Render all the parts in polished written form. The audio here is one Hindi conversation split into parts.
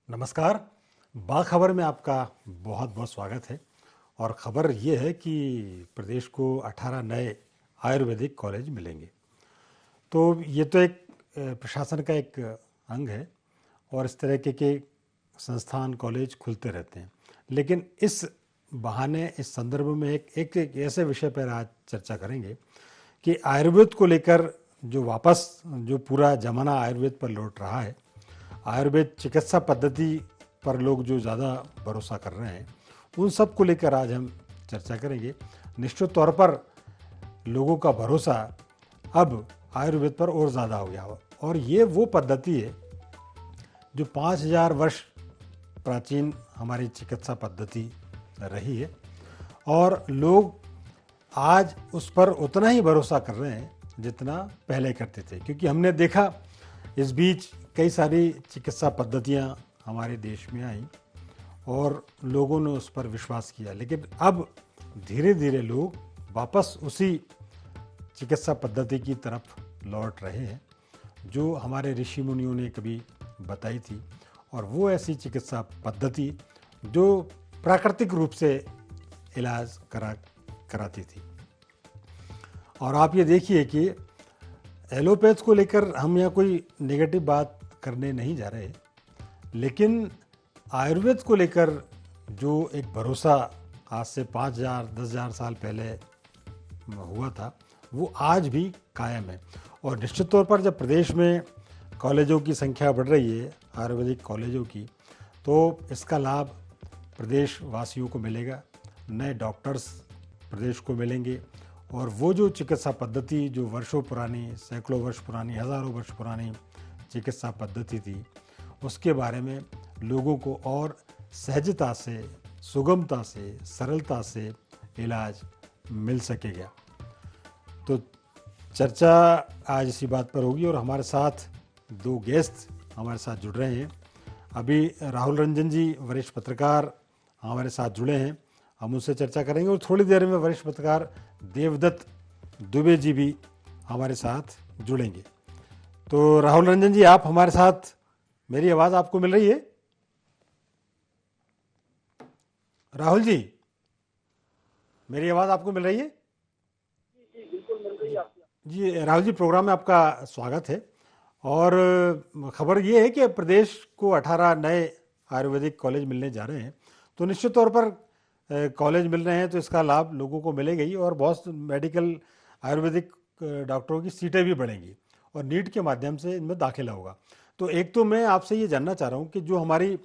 नमस्कार। बाखबर में आपका बहुत बहुत स्वागत है। और ख़बर ये है कि प्रदेश को 18 नए आयुर्वेदिक कॉलेज मिलेंगे। तो ये तो एक प्रशासन का एक अंग है और इस तरह के संस्थान कॉलेज खुलते रहते हैं। लेकिन इस बहाने इस संदर्भ में एक ऐसे विषय पर आज चर्चा करेंगे कि आयुर्वेद को लेकर जो पूरा जमाना आयुर्वेद पर लौट रहा है, आयुर्वेद चिकित्सा पद्धति पर लोग जो ज़्यादा भरोसा कर रहे हैं, उन सब को लेकर आज हम चर्चा करेंगे। निश्चित तौर पर लोगों का भरोसा अब आयुर्वेद पर और ज़्यादा हो गया हो और ये वो पद्धति है जो 5000 वर्ष प्राचीन हमारी चिकित्सा पद्धति रही है और लोग आज उस पर उतना ही भरोसा कर रहे हैं जितना पहले करते थे, क्योंकि हमने देखा इस बीच कई सारी चिकित्सा पद्धतियां हमारे देश में आई और लोगों ने उस पर विश्वास किया। लेकिन अब धीरे धीरे लोग वापस उसी चिकित्सा पद्धति की तरफ लौट रहे हैं जो हमारे ऋषि मुनियों ने कभी बताई थी, और वो ऐसी चिकित्सा पद्धति जो प्राकृतिक रूप से इलाज कराती थी। और आप ये देखिए कि एलोपैथ को लेकर हम यहाँ कोई नेगेटिव बात करने नहीं जा रहे, लेकिन आयुर्वेद को लेकर जो एक भरोसा आज से 5000 10,000 साल पहले हुआ था, वो आज भी कायम है। और निश्चित तौर पर जब प्रदेश में कॉलेजों की संख्या बढ़ रही है, आयुर्वेदिक कॉलेजों की, तो इसका लाभ प्रदेश वासियों को मिलेगा। नए डॉक्टर्स प्रदेश को मिलेंगे और वो जो चिकित्सा पद्धति जो वर्षों पुरानी, सैकड़ों वर्ष पुरानी, हज़ारों वर्ष पुरानी चिकित्सा पद्धति थी, उसके बारे में लोगों को और सहजता से, सुगमता से, सरलता से इलाज मिल सकेगा। तो चर्चा आज इसी बात पर होगी और हमारे साथ दो गेस्ट हमारे साथ जुड़ रहे हैं। अभी राहुल रंजन जी वरिष्ठ पत्रकार हमारे साथ जुड़े हैं, हम उनसे चर्चा करेंगे। और थोड़ी देर में वरिष्ठ पत्रकार देवदत्त दुबे जी भी हमारे साथ जुड़ेंगे। तो राहुल रंजन जी, आप हमारे साथ, मेरी आवाज़ आपको मिल रही है? राहुल जी, मेरी आवाज़ आपको मिल रही है? जी बिल्कुल मिल रही है आपकी। जी राहुल जी, प्रोग्राम में आपका स्वागत है। और खबर ये है कि प्रदेश को 18 नए आयुर्वेदिक कॉलेज मिलने जा रहे हैं। तो निश्चित तौर पर कॉलेज मिल रहे हैं तो इसका लाभ लोगों को मिलेगा ही, और बहुत मेडिकल आयुर्वेदिक डॉक्टरों की सीटें भी बढ़ेंगी और नीट के माध्यम से इनमें दाखिला होगा। तो एक तो मैं आपसे ये जानना चाह रहा हूँ कि जो हमारी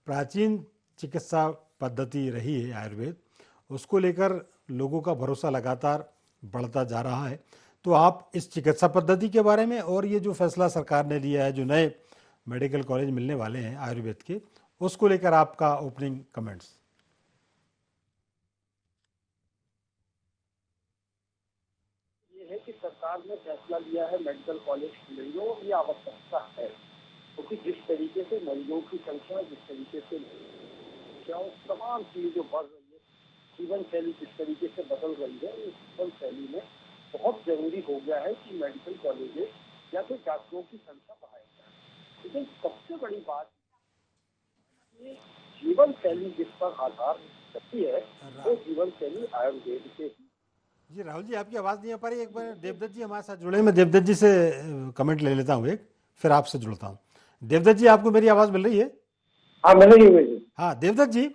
प्राचीन चिकित्सा पद्धति रही है आयुर्वेद, उसको लेकर लोगों का भरोसा लगातार बढ़ता जा रहा है। तो आप इस चिकित्सा पद्धति के बारे में और ये जो फैसला सरकार ने लिया है, जो नए मेडिकल कॉलेज मिलने वाले हैं आयुर्वेद के, उसको लेकर आपका ओपनिंग कमेंट्स। ये है कि सरकार ने फैसला लिया है मेडिकल कॉलेज खुलेंगे, ये आवश्यकता है, क्योंकि जिस तरीके से मरीजों की संख्या, जिस तरीके से तमाम चीजें जो बढ़ रही है, जीवन शैली जिस तरीके से बदल रही है, इस जीवन शैली में बहुत जरूरी हो गया है कि मेडिकल कॉलेजेस या फिर डॉक्टरों की संख्या बढ़ाई जाए। लेकिन सबसे बड़ी बात ये जीवन शैली जिस पर आधार करती है, वो जीवन शैली आयुर्वेद से ही। जी राहुल जी, आपकी आवाज़ नहीं आ पा रही। एक बार देवदत्त जी हमारे साथ जुड़े, मैं देवदत्त जी से कमेंट ले लेता हूँ एक, फिर आपसे जुड़ता हूँ। देवदत्त जी, आपको मेरी आवाज़ मिल रही है? हाँ मिल रही है। हाँ देवदत्त जी,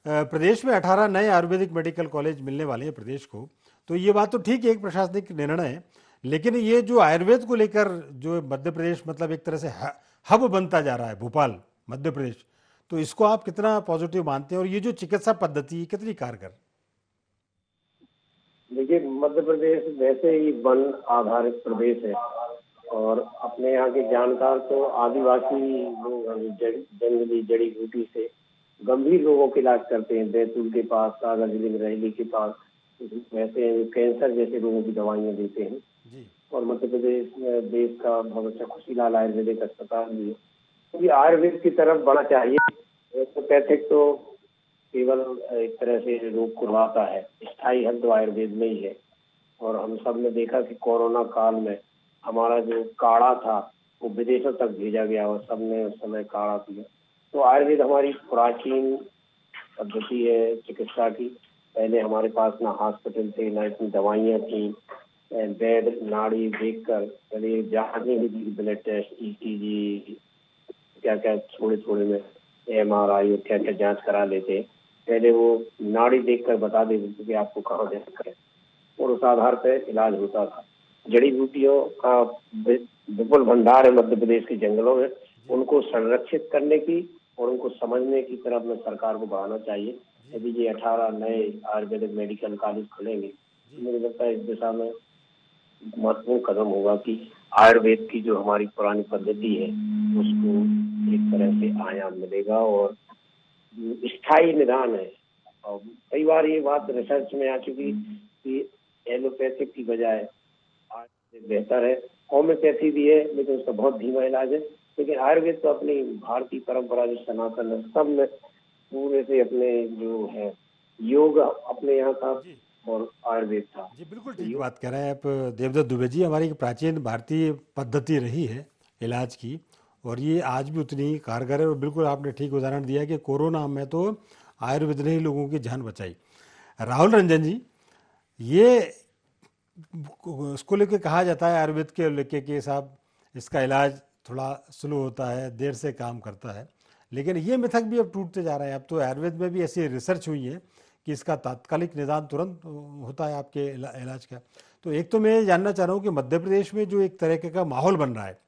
प्रदेश में 18 नए आयुर्वेदिक मेडिकल कॉलेज मिलने वाले हैं प्रदेश को। तो ये बात तो ठीक है, एक प्रशासनिक निर्णय है, लेकिन ये जो आयुर्वेद को लेकर जो मध्य प्रदेश मतलब एक तरह से हब बनता जा रहा है, भोपाल मध्य प्रदेश, तो इसको आप कितना पॉजिटिव मानते हैं और ये जो चिकित्सा पद्धति कितनी कारगर? देखिए, मध्य प्रदेश वैसे ही वन आधारित प्रदेश है और अपने यहाँ के जानकार तो आदिवासी लोग जंगली जड़ी बूटी से गंभीर रोगों का इलाज करते हैं। बैतूल के पास, कागज रैली के पास वैसे कैंसर जैसे रोगों की दवाइयाँ देते हैं। जी और मध्य प्रदेश में देश का भविष्य खुशीलाल आयुर्वेदिक अस्पताल भी है, क्योंकि आयुर्वेद की तरफ बढ़ना चाहिए। एलोपैथिक तो केवल एक तरह से रोग कुरवाता है, स्थायी हल तो आयुर्वेद में ही है। और हम सब ने देखा कि कोरोना काल में हमारा जो काढ़ा था वो विदेशों तक भेजा गया और सबने उस समय काढ़ा पिया। तो आयुर्वेद हमारी प्राचीन पद्धति है चिकित्सा की। पहले हमारे पास ना हॉस्पिटल थे, ना इतनी दवाइयाँ थी। वैद नाड़ी देखकर पहले जांचने की थी, ब्लड टेस्ट, ईसीजी, क्या क्या थोड़े थोड़े में एमआरआई और क्या क्या जांच करा लेते। पहले वो नाड़ी देखकर बता देते थे कि आपको कहाँ दिक्कत है, और उस आधार पर इलाज होता था। जड़ी बूटियों का विपुल भंडार है मध्य प्रदेश के जंगलों में। उनको संरक्षित करने की और उनको समझने की तरफ में सरकार को बढ़ाना चाहिए। यदि ये 18 नए आयुर्वेदिक मेडिकल कॉलेज खुलेंगे तो मुझे लगता है इस दिशा में महत्वपूर्ण कदम होगा कि आयुर्वेद की जो हमारी पुरानी पद्धति है उसको एक तरह से आयाम मिलेगा और स्थायी निदान है। और कई बार ये बात रिसर्च में आ चुकी कि एलोपैथिक की बजाय बेहतर है। होम्योपैथी भी है लेकिन उसका बहुत धीमा इलाज है। लेकिन आयुर्वेद तो अपनी भारतीय परंपरा जो सनातन है सब में पूरे से अपने जो है योग अपने यहाँ था और आयुर्वेद था। जी बिल्कुल ठीक बात कह रहे हैं आप देवदत्त दुबे जी। हमारी एक प्राचीन भारतीय पद्धति रही है इलाज की, और ये आज भी उतनी ही कारगर है। और बिल्कुल आपने ठीक उदाहरण दिया कि कोरोना में तो आयुर्वेद ने ही लोगों की जान बचाई। राहुल रंजन जी, ये उसको लेके कहा जाता है आयुर्वेद के लेके कि साहब इसका इलाज थोड़ा स्लो होता है, देर से काम करता है, लेकिन ये मिथक भी अब टूटते जा रहे हैं। अब तो आयुर्वेद में भी ऐसी रिसर्च हुई है कि इसका तात्कालिक निदान तुरंत होता है आपके इलाज का। तो एक तो मैं ये जानना चाह रहा हूँ कि मध्य प्रदेश में जो एक तरीके का माहौल बन रहा है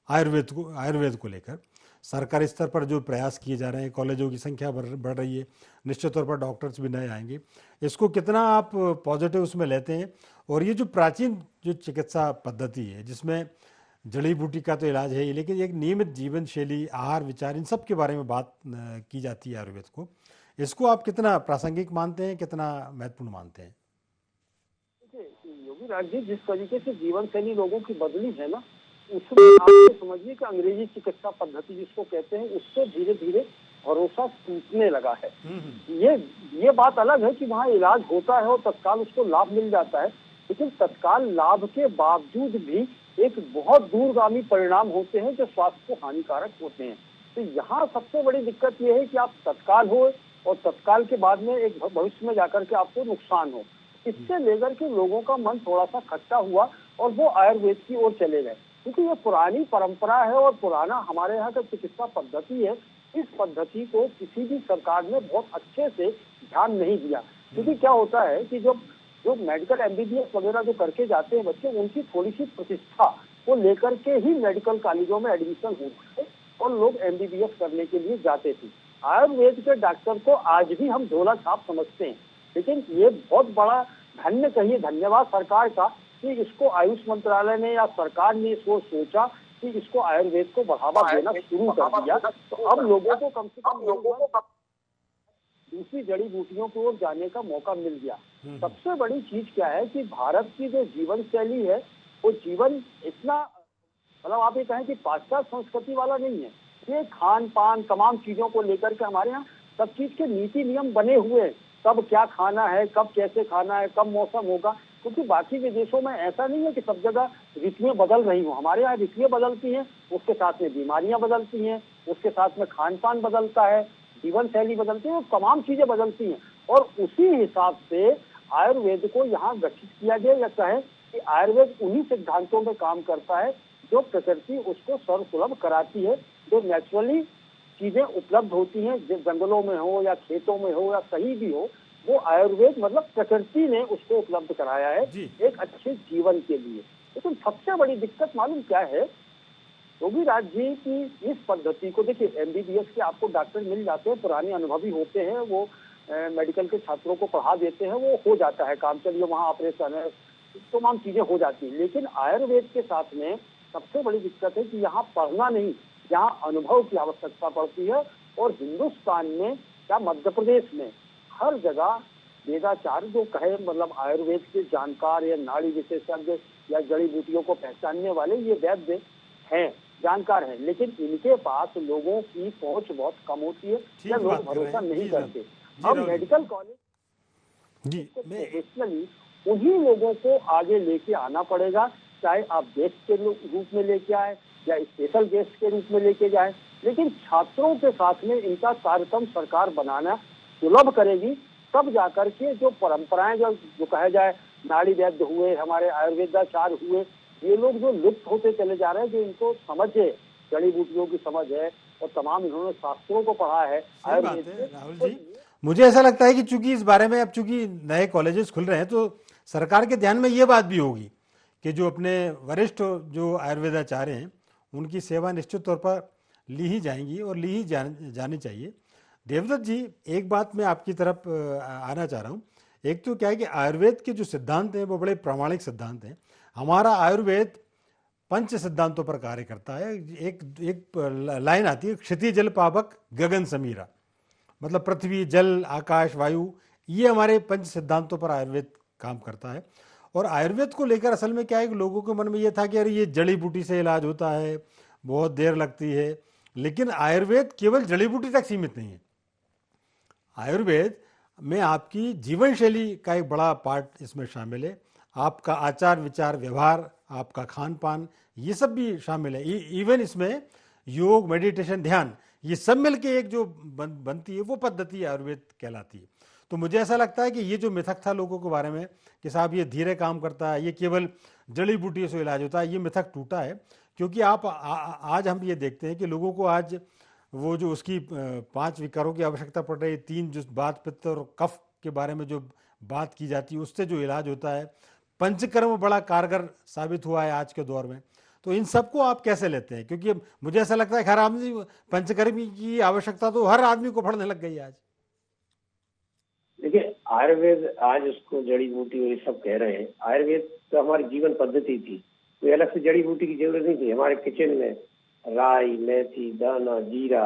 आयुर्वेद को लेकर, सरकारी स्तर पर जो प्रयास किए जा रहे हैं, कॉलेजों की संख्या बढ़ रही है, निश्चित तौर पर डॉक्टर्स भी नए आएंगे, इसको कितना आप पॉजिटिव उसमें लेते हैं? और ये जो प्राचीन जो चिकित्सा पद्धति है जिसमें जड़ी बूटी का तो इलाज है ही, लेकिन एक नियमित जीवन शैली, आहार विचार, इन सब के बारे में बात की जाती है आयुर्वेद को, इसको आप कितना प्रासंगिक मानते हैं, कितना महत्वपूर्ण मानते हैं? योगी राज जी, जिस तरीके से जीवन शैली लोगों की बदली है ना, उसमें आप ये समझिए कि अंग्रेजी चिकित्सा पद्धति जिसको कहते हैं उससे धीरे धीरे भरोसा टूटने लगा है। ये बात अलग है कि वहाँ इलाज होता है और तत्काल उसको लाभ मिल जाता है, लेकिन तत्काल लाभ के बावजूद भी एक बहुत दूरगामी परिणाम होते हैं जो स्वास्थ्य को हानिकारक होते हैं। तो यहाँ सबसे बड़ी दिक्कत यह है कि आप तत्काल हो और तत्काल के बाद में एक भविष्य में जाकर के आपको नुकसान हो। इससे लेकर के लोगों का मन थोड़ा सा खट्टा हुआ और वो आयुर्वेद की ओर चले गए, क्योंकि ये पुरानी परंपरा है और पुराना हमारे यहाँ का चिकित्सा पद्धति है। इस पद्धति को किसी भी सरकार ने बहुत अच्छे से ध्यान नहीं दिया, क्योंकि क्या होता है कि जो मेडिकल एमबीबीएस वगैरह जो करके जाते हैं बच्चे, उनकी थोड़ी सी प्रतिष्ठा को लेकर के ही मेडिकल कॉलेजों में एडमिशन होते थे और लोग एमबीबीएस करने के लिए जाते थे। आयुर्वेद के डॉक्टर को आज भी हम झोला छाप समझते हैं, लेकिन ये बहुत बड़ा धन्यवाद सरकार का कि इसको आयुष मंत्रालय ने या सरकार ने इसको सोचा कि इसको आयुर्वेद को बढ़ावा देना शुरू कर दिया। तो अब लोगों को कम से कम दूसरी जड़ी बूटियों की ओर जाने का मौका मिल गया। सबसे बड़ी चीज क्या है कि भारत की जो जीवन शैली है वो जीवन इतना, मतलब आप ये कहें कि पाश्चात्य संस्कृति वाला नहीं है। ये खान पान तमाम चीजों को लेकर के हमारे यहाँ सब चीज के नीति नियम बने हुए हैं, कब क्या खाना है, कब कैसे खाना है, कब मौसम होगा। क्योंकि बाकी के देशों में ऐसा नहीं है कि सब जगह ऋतुएं बदल रही हो। हमारे यहाँ ऋतुएं बदलती हैं, उसके साथ में बीमारियां बदलती हैं, उसके साथ में खान पान बदलता है, जीवन शैली बदलती है, तमाम चीजें बदलती हैं। और उसी हिसाब से आयुर्वेद को यहाँ गठित किया गया, या कहें कि आयुर्वेद उन्हीं सिद्धांतों में काम करता है जो प्रकृति उसको सर्वसुलभ कराती है। जो नेचुरली चीजें उपलब्ध होती हैं, जंगलों में हो या खेतों में हो या कहीं भी हो, वो आयुर्वेद मतलब प्रकृति ने उसको उपलब्ध कराया है एक अच्छे जीवन के लिए। लेकिन सबसे बड़ी दिक्कत मालूम क्या है योगी राज जी की इस पद्धति को, देखिए एमबीबीएस के आपको डॉक्टर मिल जाते हैं, पुराने अनुभवी होते हैं, वो मेडिकल के छात्रों को पढ़ा देते हैं, वो हो जाता है काम, चलिए वहाँ ऑपरेशन है, तमाम चीजें हो जाती है। लेकिन आयुर्वेद के साथ में सबसे बड़ी दिक्कत है कि यहाँ पढ़ना नहीं, यहाँ अनुभव की आवश्यकता पड़ती है। और हिंदुस्तान में या मध्य प्रदेश में हर जगह वेदाचार्य जो कहे, मतलब आयुर्वेद के जानकार या नाड़ी विशेषज्ञ या जड़ी बूटियों को पहचानने वाले ये वैद्य हैं, जानकार हैं, लेकिन इनके पास लोगों की पहुंच बहुत कम होती है या लोग भरोसा नहीं करते। अब मेडिकल कॉलेज प्रोफेशनली उन्हीं लोगों को आगे लेके आना पड़ेगा, चाहे आप गेस्ट के रूप में लेके आए या स्पेशल गेस्ट के रूप में लेके जाए। लेकिन छात्रों के साथ में इनका कार्यक्रम सरकार बनाना सुलभ करेगी, तब जाकर के जो परंपराएं जो कहा जाए नाड़ी वैद्य हुए, हमारे आयुर्वेदाचार्य हुए, ये लोग जो लुप्त होते चले जा रहे हैं, जो इनको समझ है, जड़ी बूटियों की समझ है और तमाम इन्होंने शास्त्रों को पढ़ा है सही बात आयुर्वेद है से, राहुल तो जी। मुझे ऐसा लगता है कि चूंकि इस बारे में अब चूंकि नए कॉलेजेस खुल रहे हैं तो सरकार के ध्यान में ये बात भी होगी कि जो अपने वरिष्ठ जो आयुर्वेदाचार्य हैं उनकी सेवा निश्चित तौर पर ली ही जाएंगी और ली ही जानी चाहिए। देवदत्त जी, एक बात मैं आपकी तरफ आना चाह रहा हूँ। एक तो क्या है कि आयुर्वेद के जो सिद्धांत हैं वो बड़े प्रामाणिक सिद्धांत हैं। हमारा आयुर्वेद पंच सिद्धांतों पर कार्य करता है। एक एक लाइन आती है, क्षिति जल पावक गगन समीरा, मतलब पृथ्वी, जल, आकाश, वायु, ये हमारे पंच सिद्धांतों पर आयुर्वेद काम करता है। और आयुर्वेद को लेकर असल में क्या है कि लोगों के मन में ये था कि अरे ये जड़ी बूटी से इलाज होता है, बहुत देर लगती है। लेकिन आयुर्वेद केवल जड़ी बूटी तक सीमित नहीं है। आयुर्वेद में आपकी जीवन शैली का एक बड़ा पार्ट इसमें शामिल है। आपका आचार विचार व्यवहार, आपका खान पान, ये सब भी शामिल है। इवन इसमें योग, मेडिटेशन, ध्यान, ये सब मिलके एक जो बनती है वो पद्धति आयुर्वेद कहलाती है। तो मुझे ऐसा लगता है कि ये जो मिथक था लोगों के बारे में कि साहब ये धीरे काम करता है, ये केवल जड़ी बूटियों से इलाज होता है, ये मिथक टूटा है। क्योंकि आज हम ये देखते हैं कि लोगों को आज वो जो उसकी 5 विकारों की आवश्यकता पड़ रही है, 3 जो बात, पित्त और कफ के बारे में जो बात की जाती है उससे जो इलाज होता है, पंचकर्म बड़ा कारगर साबित हुआ है आज के दौर में। तो इन सबको आप कैसे लेते हैं? क्योंकि मुझे ऐसा लगता है हर आदमी पंचकर्म की आवश्यकता तो हर आदमी को पड़ने लग गई है आज। देखिए, आयुर्वेद आज उसको जड़ी बूटी और ये सब कह रहे हैं। आयुर्वेद तो हमारी जीवन पद्धति थी, कोई अलग से जड़ी बूटी की जरूरत नहीं थी। हमारे किचन में राई, मेथी, दाना, जीरा,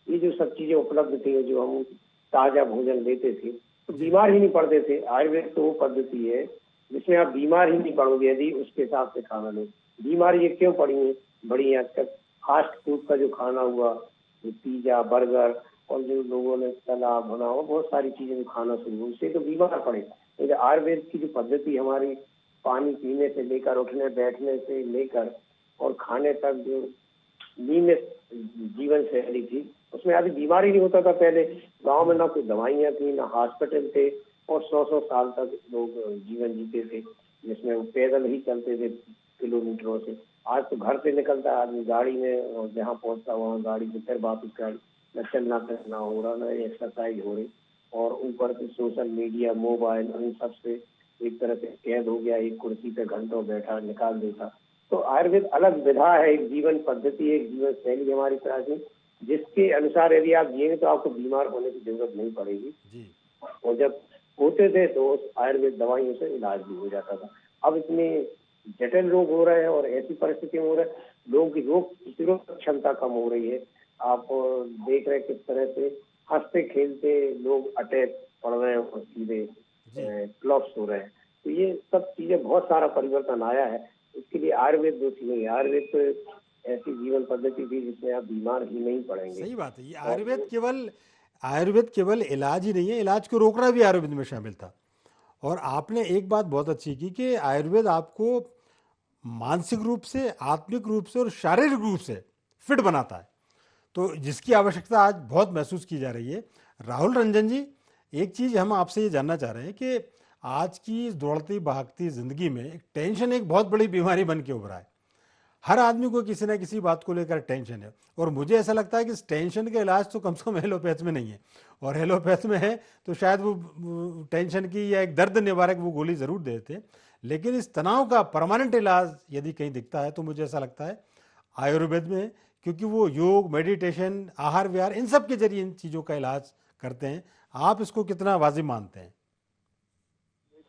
ये जो सब चीजें उपलब्ध थी, जो हम ताजा भोजन लेते थे तो बीमार ही नहीं पड़ते थे। आयुर्वेद तो वो पद्धति है जिसमें आप बीमार ही नहीं पड़ोगे यदि उसके हिसाब से खाना लो। बीमारी ये क्यों पड़ी है? बड़ी आजकल फास्ट फूड का जो खाना हुआ, पिज्जा, बर्गर, और जो लोगों ने तला भुना हुआ बहुत सारी चीजें जो खाना शुरू हुई, उससे तो बीमार पड़े। लेकिन आयुर्वेद की जो पद्धति हमारी पानी पीने से लेकर, उठने बैठने से लेकर और खाने तक जो नियमित जीवन शैली थी, उसमें आदमी बीमारी नहीं होता था। पहले गांव में ना कोई दवाइयाँ थी, ना हॉस्पिटल थे, और 100-100 साल तक लोग जीवन जीते थे, जिसमें वो पैदल ही चलते थे किलोमीटरों से। आज तो घर से निकलता है आदमी गाड़ी में, और जहाँ पहुंचता वहाँ गाड़ी से, फिर वापस गाड़ी, न चलना फिरना हो रहा, न एक्सरसाइज हो रही, और ऊपर से सोशल मीडिया, मोबाइल, इन सब से एक तरह से कैद हो गया। एक कुर्सी पे घंटों बैठा निकाल देता। तो आयुर्वेद अलग विधा है, एक जीवन पद्धति है, एक जीवन शैली हमारी प्राचीन, जिसके अनुसार यदि आप जिएंगे तो आपको बीमार होने की जरूरत नहीं पड़ेगी जी। और जब होते थे तो उस आयुर्वेद दवाइयों से इलाज भी हो जाता था। अब इतने जटिल रोग हो रहे हैं और ऐसी परिस्थिति में हो रहे हैं, लोगों की रोग प्रतिरोधक क्षमता कम हो रही है। आप देख रहे हैं किस तरह से हंसते खेलते लोग अटैक पड़ रहे हैं और सीधे क्लॉप्स हो रहे हैं। तो ये सब चीजें बहुत सारा परिवर्तन आया है। इसके लिए आयुर्वेद दोषी नहीं है। आयुर्वेद तो ऐसी जीवन पद्धति थी जिसमें आप बीमार ही नहीं पड़ेंगे। सही बात है। ये आयुर्वेद केवल इलाज ही नहीं है, इलाज को रोकना भी आयुर्वेद में शामिल था। और आपने एक बात बहुत अच्छी की कि आयुर्वेद आपको मानसिक रूप से, आत्मिक रूप से और शारीरिक रूप से फिट बनाता है, तो जिसकी आवश्यकता आज बहुत महसूस की जा रही है। राहुल रंजन जी, एक चीज़ हम आपसे ये जानना चाह रहे हैं कि आज की दौड़ती भागती ज़िंदगी में टेंशन एक बहुत बड़ी बीमारी बन के उभरा है। हर आदमी को किसी ना किसी बात को लेकर टेंशन है, और मुझे ऐसा लगता है कि इस टेंशन का इलाज तो कम से कम एलोपैथ में नहीं है, और एलोपैथ में है तो शायद वो टेंशन की या एक दर्द निवारक वो गोली ज़रूर देते हैं। लेकिन इस तनाव का परमानेंट इलाज यदि कहीं दिखता है तो मुझे ऐसा लगता है आयुर्वेद में, क्योंकि वो योग, मेडिटेशन, आहार विहार, इन सब के जरिए इन चीज़ों का इलाज करते हैं। आप इसको कितना वाजिब मानते हैं?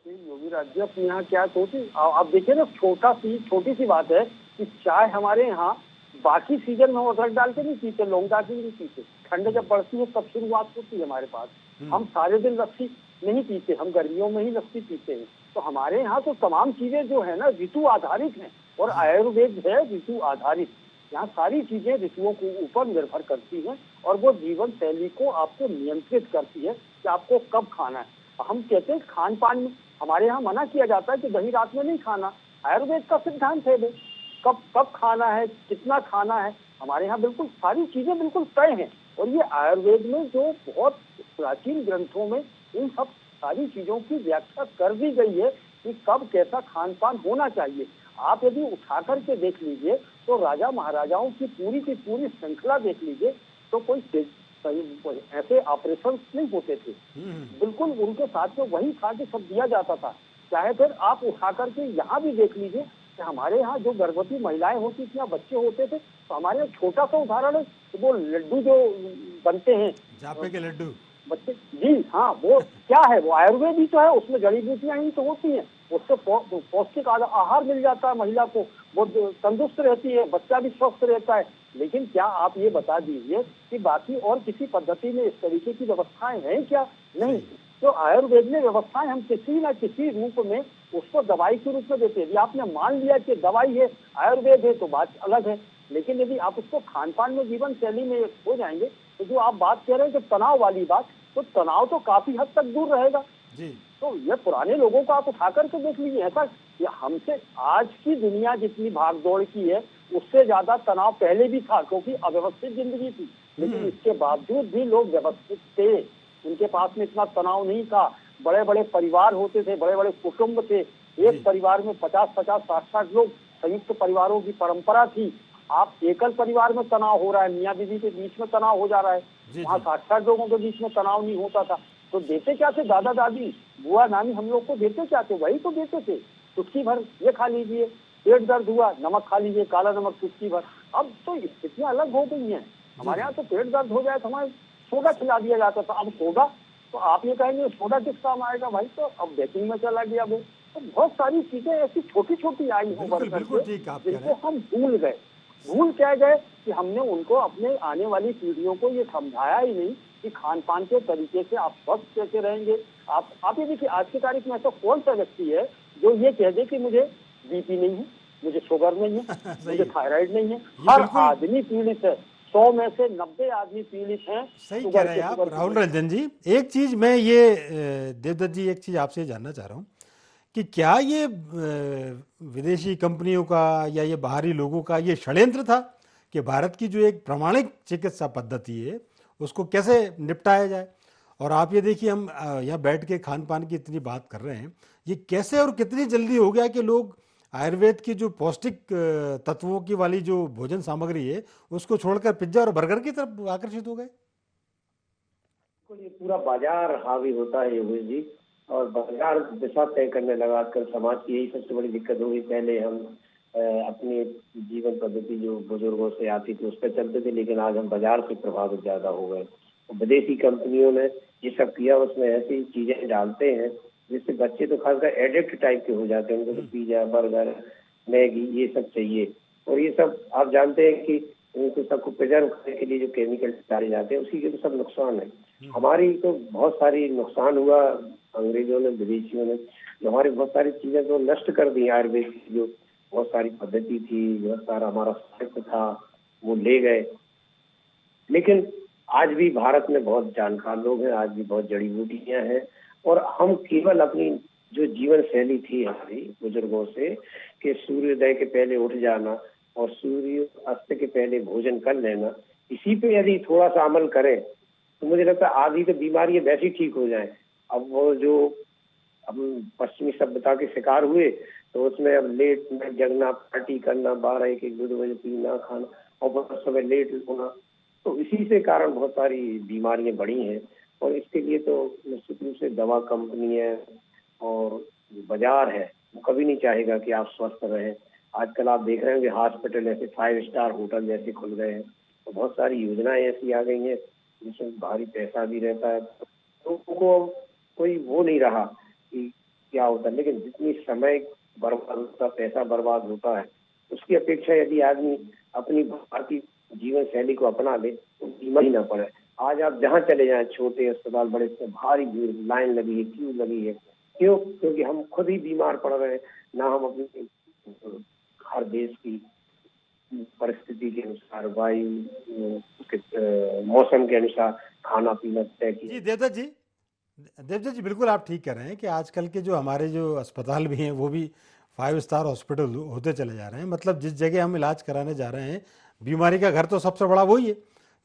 योगी राज्य अपने यहाँ क्या सोची, आप देखिए ना, छोटी सी बात है कि चाय हमारे यहाँ बाकी सीजन में अदरक डाल के नहीं पीते, लौंग डाल के नहीं पीते। ठंड जब पड़ती है तब शुरुआत होती है हमारे पास। हम सारे दिन लस्सी नहीं पीते, हम गर्मियों में ही लस्सी पीते हैं। तो हमारे यहाँ तो तमाम चीजें जो है ना ऋतु आधारित हैं, और आयुर्वेद है ऋतु आधारित। यहाँ सारी चीजें ऋतुओं के ऊपर निर्भर करती हैं, और वो जीवन शैली को आपको नियंत्रित करती है कि आपको कब खाना है। हम कहते हैं खान पान में हमारे यहाँ मना किया जाता है कि दही रात में नहीं खाना। आयुर्वेद का सिद्धांत है वो, कब कब खाना है, कितना खाना है, हमारे यहाँ बिल्कुल सारी चीजें बिल्कुल तय हैं। और ये आयुर्वेद में जो बहुत प्राचीन ग्रंथों में इन सब सारी चीजों की व्याख्या कर दी गई है कि कब कैसा खान पान होना चाहिए। आप यदि उठा करके देख लीजिए तो राजा महाराजाओं की पूरी श्रृंखला देख लीजिए तो कोई ऐसे ऑपरेशन नहीं होते थे, बिल्कुल उनके साथ में वही था कि सब दिया जाता था। चाहे फिर आप उठा करके यहाँ भी देख लीजिए कि हमारे यहाँ जो गर्भवती महिलाएं होती थी या बच्चे होते थे, तो हमारे यहाँ छोटा सा उदाहरण है, वो लड्डू जो बनते हैं, जापे के लड्डू बच्चे जी हाँ, वो क्या है, वो आयुर्वेद ही तो है, उसमें जड़ी बूटियां ही तो होती हैं, उससे पौष्टिक आहार मिल जाता है महिला को, वो तंदुरुस्त रहती है, बच्चा भी स्वस्थ रहता है। लेकिन क्या आप ये बता दीजिए कि बाकी और किसी पद्धति में इस तरीके की व्यवस्थाएं हैं क्या? नहीं। तो आयुर्वेद में व्यवस्थाएं हम किसी न किसी रूप में उसको दवाई के रूप में देते हैं। यदि आपने मान लिया कि दवाई है, आयुर्वेद है, तो बात अलग है। लेकिन यदि आप उसको खान पान में, जीवन शैली में हो जाएंगे, तो जो आप बात कह रहे हैं कि तनाव वाली बात, तो तनाव तो काफी हद तक दूर रहेगा जी। तो ये पुराने लोगों को आप उठा करके देख लीजिए, ऐसा ये हमसे आज की दुनिया जितनी भागदौड़ की है उससे ज्यादा तनाव पहले भी था, क्योंकि अव्यवस्थित जिंदगी थी। लेकिन इसके बावजूद भी लोग व्यवस्थित थे, उनके पास में इतना तनाव नहीं था। बड़े बड़े परिवार होते थे, बड़े बड़े कुटुंब थे, एक परिवार में 50-50, 60-60 लोग, संयुक्त परिवारों की परंपरा थी। आप एकल परिवार में तनाव हो रहा है, मियाँ बीवी के बीच में तनाव हो जा रहा है, वहाँ 60-60 लोगों के बीच में तनाव नहीं होता था। तो देते क्या थे दादा दादी, बुआ नानी हम लोग को देते क्या थे? वही तो देते थे, चुटकी भर ये खा लीजिए, पेट दर्द हुआ नमक खा लीजिए, काला नमक चुटकी भर। अब तो स्थितियां अलग हो गई हैं। हमारे यहाँ तो पेट दर्द हो जाए तो हमारे सोडा खिला दिया जाता था। अब सोडा, तो आप ये कहेंगे सोडा किस काम आएगा भाई, तो अब बेकिंग में चला गया वो। तो बहुत सारी चीजें ऐसी छोटी छोटी आई हो बढ़कर के, जिनको हम भूल क्या गए कि हमने उनको अपने आने वाली पीढ़ियों को ये समझाया ही नहीं कि खान पान के तरीके से आप स्वस्थ कैसे रहेंगे। आप ये देखिए, आज की तारीख में ऐसा कौन सा व्यक्ति है जो ये कह दे कि मुझे बीपी नहीं है, मुझे शुगर नहीं है, मुझे थायराइड नहीं है। हर आदमी पीड़ित है, 100 में से 90 आदमी पीड़ित हैं। सही कह रहे हैं आप राहुल रंजन जी। एक चीज मैं ये देवदत्त जी, एक चीज आपसे जानना चाह रहा हूँ कि क्या ये विदेशी कंपनियों का या ये बाहरी लोगों का ये षड्यंत्र था कि भारत की जो एक प्रामाणिक चिकित्सा पद्धति है उसको कैसे निपटाया जाए। और आप ये देखिए, हम यहाँ बैठ के खान पान की इतनी बात कर रहे हैं, ये कैसे और कितनी जल्दी हो गया कि लोग आयुर्वेद की जो पौष्टिक तत्वों की वाली जो भोजन सामग्री है उसको छोड़कर पिज्जा और बर्गर की तरफ आकर्षित हो गए। ये पूरा बाजार हावी होता है योगेश जी, और बाजार दिशा तय करने लगा। आजकल समाज की यही सबसे बड़ी दिक्कत हो गई। पहले हम अपनी जीवन पद्धति जो बुजुर्गों से आती थी उस पर चलते थे, लेकिन आज हम बाजार से प्रभावित ज्यादा हो गए। विदेशी कंपनियों ने ये सब किया, उसमें ऐसी चीजें डालते हैं जिससे बच्चे तो खासकर एडिक्ट टाइप के हो जाते हैं। उनको तो पिज्जा बर्गर मैगी ये सब चाहिए, और ये सब आप जानते हैं कि उनको सबको प्रिजर्व करने के लिए जो केमिकल डाले जाते हैं उसी के तो सब नुकसान है। हमारी तो बहुत सारी नुकसान हुआ, अंग्रेजों ने, विदेशियों ने जो हमारी बहुत सारी चीजें तो नष्ट कर दी। आयुर्वेद की जो बहुत सारी पद्धति थी, बहुत सारा हमारा साहित्य था, वो ले गए। लेकिन आज भी भारत में बहुत जानकार लोग हैं, आज भी बहुत जड़ी बूटियां हैं, और हम केवल अपनी जो जीवन शैली थी हमारी बुजुर्गों से कि सूर्योदय के पहले उठ जाना और सूर्य अस्त के पहले भोजन कर लेना, इसी पे यदि थोड़ा सा अमल करें तो मुझे लगता है आधी तो बीमारियां वैसे ही ठीक हो जाएं। अब वो जो हम पश्चिमी सभ्यता के शिकार हुए तो उसमें अब लेट नाइट जगना, पार्टी करना, 12-1-2 बजे पीना खाना और बहुत समय लेट होना, तो इसी से कारण बहुत सारी बीमारियां बढ़ी हैं। और इसके लिए तो निश्चित रूप से दवा कंपनी है और बाजार है, वो कभी नहीं चाहेगा कि आप स्वस्थ रहें। आजकल आप देख रहे हैं कि हॉस्पिटल ऐसे 5 स्टार होटल जैसे खुल गए हैं, तो बहुत सारी योजनाएं ऐसी आ गई हैं जिसमें भारी पैसा भी रहता है, तो उनको कोई वो नहीं रहा कि क्या होता है। लेकिन जितनी समय बर्बाद होता, पैसा बर्बाद होता है, उसकी अपेक्षा यदि आदमी अपनी भारतीय जीवन शैली को अपना ले तो बीमार ही ना पड़े। आज आप जहाँ चले जाएं, छोटे अस्पताल बड़े से, भारी भीड़, लाइन लगी है, क्यू लगी है। क्यों? क्योंकि हम खुद ही बीमार पड़ रहे हैं, ना हम अपनी हर देश की परिस्थिति के अनुसार, वायु मौसम के अनुसार खाना पीना तय किया। जी देवदत्त जी बिल्कुल आप ठीक कह रहे हैं कि आजकल के जो हमारे जो अस्पताल भी हैं वो भी 5 स्टार हॉस्पिटल होते चले जा रहे हैं। मतलब जिस जगह हम इलाज कराने जा रहे हैं बीमारी का घर तो सबसे बड़ा वही है।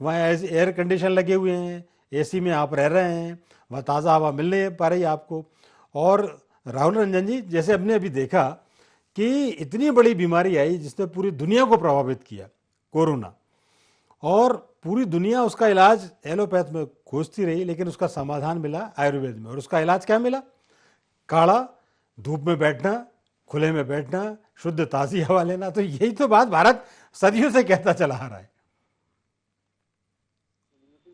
वहाँ एयर कंडीशन लगे हुए हैं, एसी में आप रह रहे हैं, वहाँ ताज़ा हवा मिलने पा रही है आपको। और राहुल रंजन जी, जैसे हमने अभी देखा कि इतनी बड़ी बीमारी आई जिसने पूरी दुनिया को प्रभावित किया, कोरोना, और पूरी दुनिया उसका इलाज एलोपैथ में खोजती रही, लेकिन उसका समाधान मिला आयुर्वेद में। और उसका इलाज क्या मिला? काढ़ा, धूप में बैठना, खुले में बैठना, शुद्ध ताज़ी हवा लेना। तो यही तो बात भारत सदियों से कहता चला आ रहा है।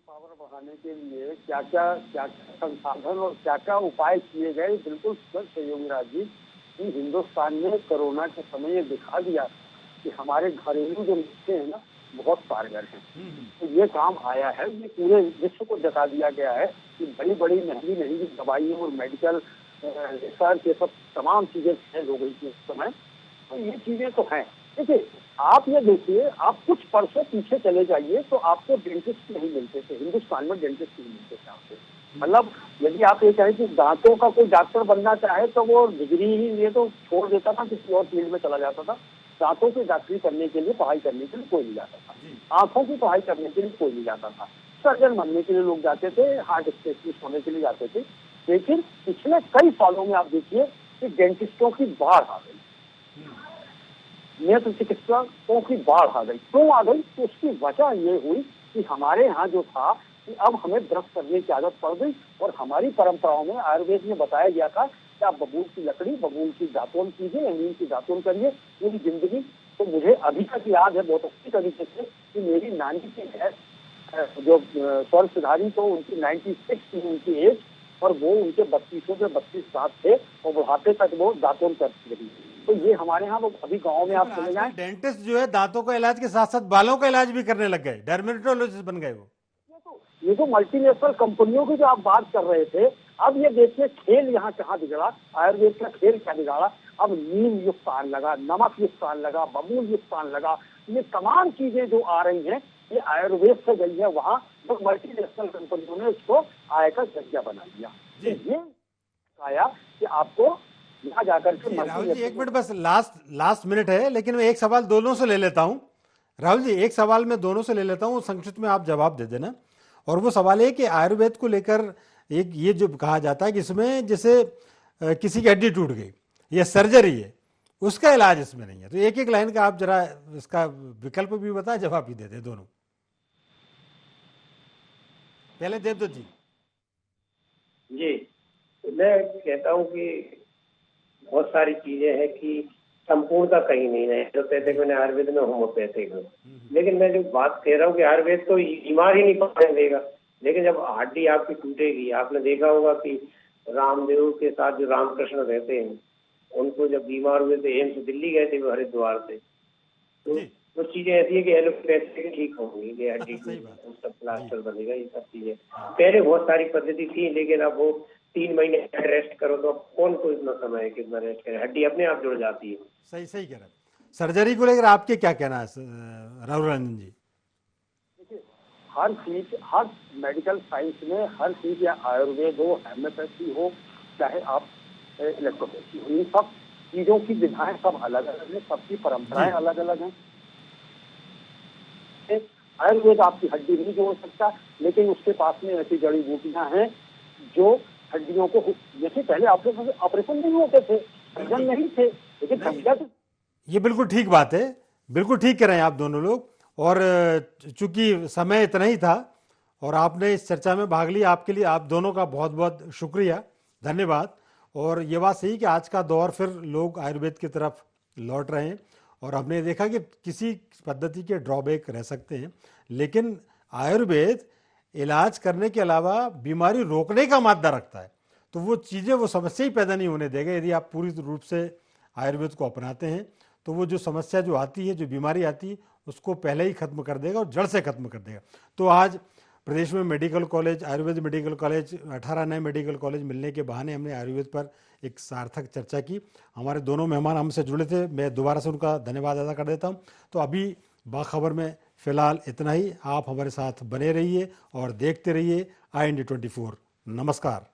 पावर बढ़ाने के लिए क्या क्या संसाधन और क्या क्या उपाय किए गए, बिल्कुल सच है योगीराज जी कि हिंदुस्तान में कोरोना के समय ये दिखा दिया कि हमारे घरेलू जो नुस्खे हैं ना बहुत कारगर हैं। तो ये काम आया है, ये पूरे विश्व को जता दिया गया है कि बड़ी बड़ी महंगी महंगी दवाइयाँ और मेडिकल रिसर्च ये सब तमाम चीजें फेल हो गई थी उस समय। तो ये चीजें तो हैं। देखिए, आप ये देखिए, आप कुछ वर्षों पीछे चले जाइए तो आपको डेंटिस्ट नहीं मिलते थे हिंदुस्तान में, डेंटिस्ट नहीं मिलते थे आपको। मतलब यदि आप ये कहें कि दांतों का कोई डॉक्टर बनना चाहे तो वो डिग्री ही ये तो छोड़ देता था, किसी और फील्ड में चला जाता था। दांतों की डॉक्टरी करने के लिए, पढ़ाई करने के लिए कोई नहीं जाता था। आंखों की पढ़ाई करने के लिए कोई नहीं जाता था। सर्जन बनने के लिए लोग जाते थे, हार्ट स्पेशलिस्ट होने के लिए जाते थे। लेकिन पिछले कई सालों में आप देखिए कि डेंटिस्टों की बाढ़ आ गई, नेत्र चिकित्सकों की बाढ़ आ गई। क्यों आ गई? तो उसकी वजह ये हुई कि हमारे यहाँ जो था कि अब हमें ब्रश करने की आदत पड़ गई। और हमारी परंपराओं में, आयुर्वेद में बताया गया था कि आप बबूल की लकड़ी, बबूल की दातुन कीजिए या नीम की दातुन करिए पूरी जिंदगी। तो मुझे अभी तक याद है बहुत अच्छी तरीके से कि मेरी नानी की है जो स्वर सुधारी, तो उनकी 96 थी उनकी एज, और वो उनके 32 में 32 दांत थे और बुढ़ापे तक वो दातुन करती रही। तो ये हमारे यहाँ वो अभी गाँव में आप चले जाएं, डेंटिस्ट जो है दांतों का इलाज के साथ साथ बालों का इलाज भी करने लग गए, डर्मेटोलॉजिस्ट बन गए वो। ये जो मल्टीनेशनल कंपनियों की जो आप बात कर रहे थे, अब ये देखिए खेल यहाँ कहाँ बिगड़ा, आयुर्वेद का खेल क्या बिगाड़ा। अब नीम युक्त आने लगा, नमक युक्त आने लगा, बबूल युक्त आने लगा। ये तमाम चीजें जो आ रही हैं ये आयुर्वेद से गई है वहाँ, तो मल्टीनेशनल कंपनियों ने इसको आय का जरिया बना दिया। ये आया कि आपको यहाँ जाकर के राहुल जी, एक मिनट बस, लास्ट मिनट है, लेकिन मैं एक सवाल दोनों से ले लेता हूँ। राहुल जी, एक सवाल मैं दोनों से ले लेता हूँ, संक्षिप्त में आप जवाब दे देना। और वो सवाल है कि आयुर्वेद को लेकर एक ये जो कहा जाता है कि इसमें जैसे किसी की हड्डी टूट गई, ये सर्जरी है, उसका इलाज इसमें नहीं है। तो एक एक लाइन का आप जरा इसका विकल्प भी बताएं, जवाब भी दे दें दोनों। पहले देवदत्त जी। जी, तो मैं कहता हूँ कि बहुत सारी चीजें हैं कि संपूर्णता कहीं नहीं है। एलोपैथिक मैंने आयुर्वेद में, होम्योपैथिक में, लेकिन मैं जो बात कह रहा हूँ कि आयुर्वेद तो बीमार ही नहीं पड़ने देगा। लेकिन जब हड्डी आपकी टूटेगी, आपने देखा होगा कि रामदेव के साथ जो रामकृष्ण रहते हैं, उनको जब बीमार हुए तो एम्स दिल्ली गए थे, वो हरिद्वार से। तो वो चीजें ऐसी है कि एलोपैथिक ठीक होंगी, कि हड्डी उसका प्लास्टर बनेगा, ये सब चीजें। पहले बहुत सारी पद्धति थी, लेकिन अब वो 3 महीने रेस्ट करो तो कौन को इतना समय है कितना रेस्ट करे, हड्डी अपने आप जुड़ जाती है। सही सही कह रहे हैं। सर्जरी को लेकर आपके क्या कहना है राहुल रंजन जी? देखिए, हर चीज, हर मेडिकल साइंस में हर चीज, या आयुर्वेद हो, होम्योपैथी हो, चाहे आप इलेक्ट्रोपैथी हो, इन सब चीजों की विधाएं सब अलग अलग है, सबकी परंपराएं अलग अलग हैं। आयुर्वेद आपकी हड्डी नहीं जोड़ सकता, लेकिन उसके पास में ऐसी जड़ी बूटियां हैं जो हड्डियों को, जैसे पहले ऑपरेशन नहीं होते थे, सर्जन नहीं थे, लेकिन ये बिल्कुल ठीक बात है, बिल्कुल ठीक कह रहे हैं आप दोनों लोग। और चूंकि समय इतना ही था और आपने इस चर्चा में भाग लिया, आपके लिए आप दोनों का बहुत बहुत शुक्रिया, धन्यवाद। और ये बात सही कि आज का दौर फिर लोग आयुर्वेद की तरफ लौट रहे हैं, और हमने देखा कि किसी पद्धति के ड्रॉबैक रह सकते हैं, लेकिन आयुर्वेद इलाज करने के अलावा बीमारी रोकने का मादा रखता है। तो वो चीज़ें, वो समस्या ही पैदा नहीं होने देगा। यदि आप पूरी रूप से आयुर्वेद को अपनाते हैं तो वो जो समस्या जो आती है, जो बीमारी आती है, उसको पहले ही खत्म कर देगा और जड़ से खत्म कर देगा। तो आज प्रदेश में medical college, Ayurveda medical college, 18 नए मेडिकल कॉलेज मिलने के बहाने हमने आयुर्वेद पर एक सार्थक चर्चा की। हमारे दोनों मेहमान हमसे जुड़े थे, मैं दोबारा से उनका धन्यवाद अदा कर देता हूँ। तो अभी बाखबर में फ़िलहाल इतना ही। आप हमारे साथ बने रहिए और देखते रहिए IND 24। नमस्कार।